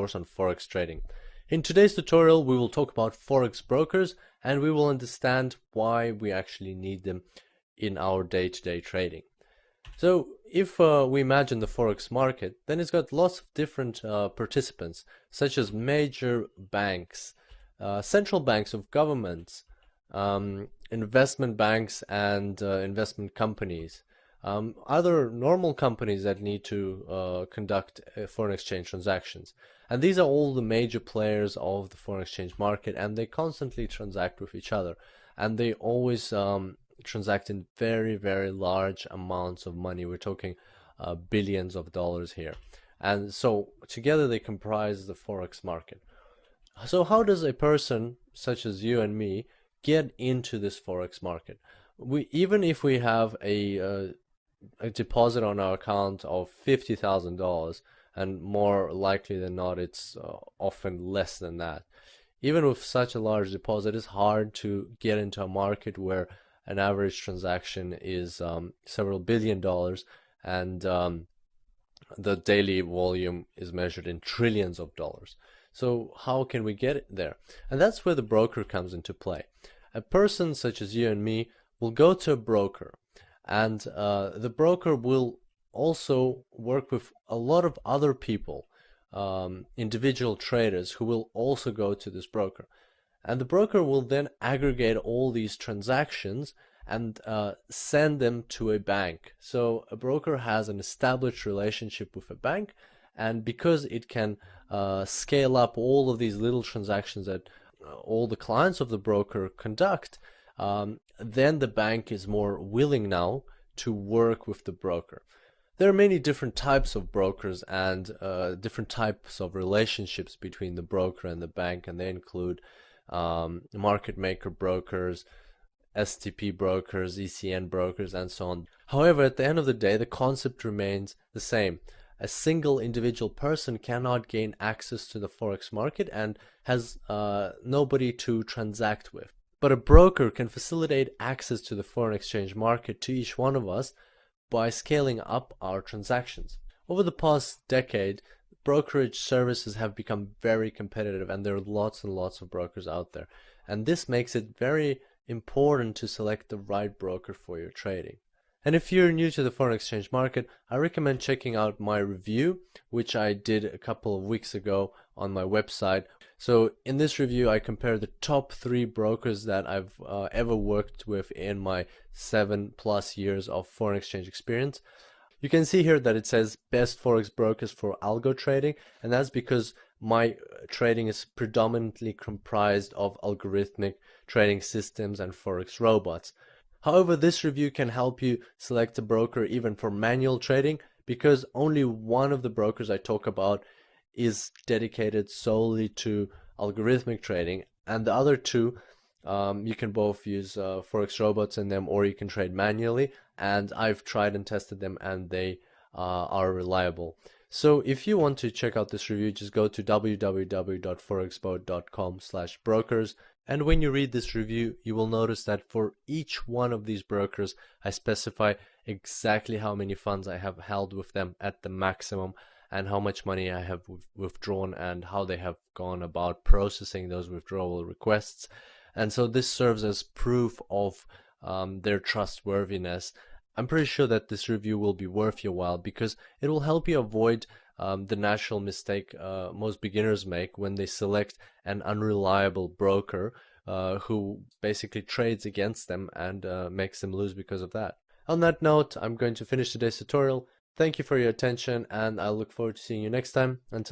course on Forex trading. In today's tutorial, we will talk about Forex brokers and we will understand why we actually need them in our day-to-day trading. So if we imagine the Forex market, then it's got lots of different participants, such as major banks, central banks of governments, investment banks and investment companies, other normal companies that need to conduct foreign exchange transactions. And these are all the major players of the foreign exchange market, and they constantly transact with each other, and they always transact in very, very large amounts of money. We're talking billions of dollars here, and so together they comprise the Forex market. So how does a person such as you and me get into this Forex market? Even if we have a deposit on our account of $50,000, and more likely than not it's often less than that. Even with such a large deposit, it's hard to get into a market where an average transaction is several billion dollars, and the daily volume is measured in trillions of dollars. So how can we get it there? And that's where the broker comes into play. A person such as you and me will go to a broker, and the broker will also work with a lot of other people, individual traders who will also go to this broker. And the broker will then aggregate all these transactions and send them to a bank. So a broker has an established relationship with a bank, and because it can scale up all of these little transactions that all the clients of the broker conduct, then the bank is more willing now to work with the broker. There are many different types of brokers and different types of relationships between the broker and the bank, and they include market maker brokers, STP brokers, ECN brokers, and so on. However, at the end of the day, the concept remains the same. A single individual person cannot gain access to the Forex market and has nobody to transact with. But a broker can facilitate access to the foreign exchange market to each one of us by scaling up our transactions. Over the past decade, brokerage services have become very competitive, and there are lots and lots of brokers out there. And this makes it very important to select the right broker for your trading. And if you're new to the foreign exchange market, I recommend checking out my review, which I did a couple of weeks ago on my website. So in this review, I compare the top 3 brokers that I've ever worked with in my 7+ years of foreign exchange experience. You can see here that it says best Forex brokers for algo trading, and that's because my trading is predominantly comprised of algorithmic trading systems and Forex robots. However, this review can help you select a broker even for manual trading, because only one of the brokers I talk about is dedicated solely to algorithmic trading, and the other 2 you can both use Forex robots in them, or you can trade manually, and I've tried and tested them, and they are reliable. So if you want to check out this review, just go to www.forexboat.com/brokers, and when you read this review, you will notice that for each one of these brokers, I specify exactly how many funds I have held with them at the maximum, and how much money I have withdrawn, and how they have gone about processing those withdrawal requests. And so this serves as proof of their trustworthiness. I'm pretty sure that this review will be worth your while, because it will help you avoid the natural mistake most beginners make when they select an unreliable broker who basically trades against them and makes them lose because of that. On that note, I'm going to finish today's tutorial. Thank you for your attention, and I look forward to seeing you next time. Until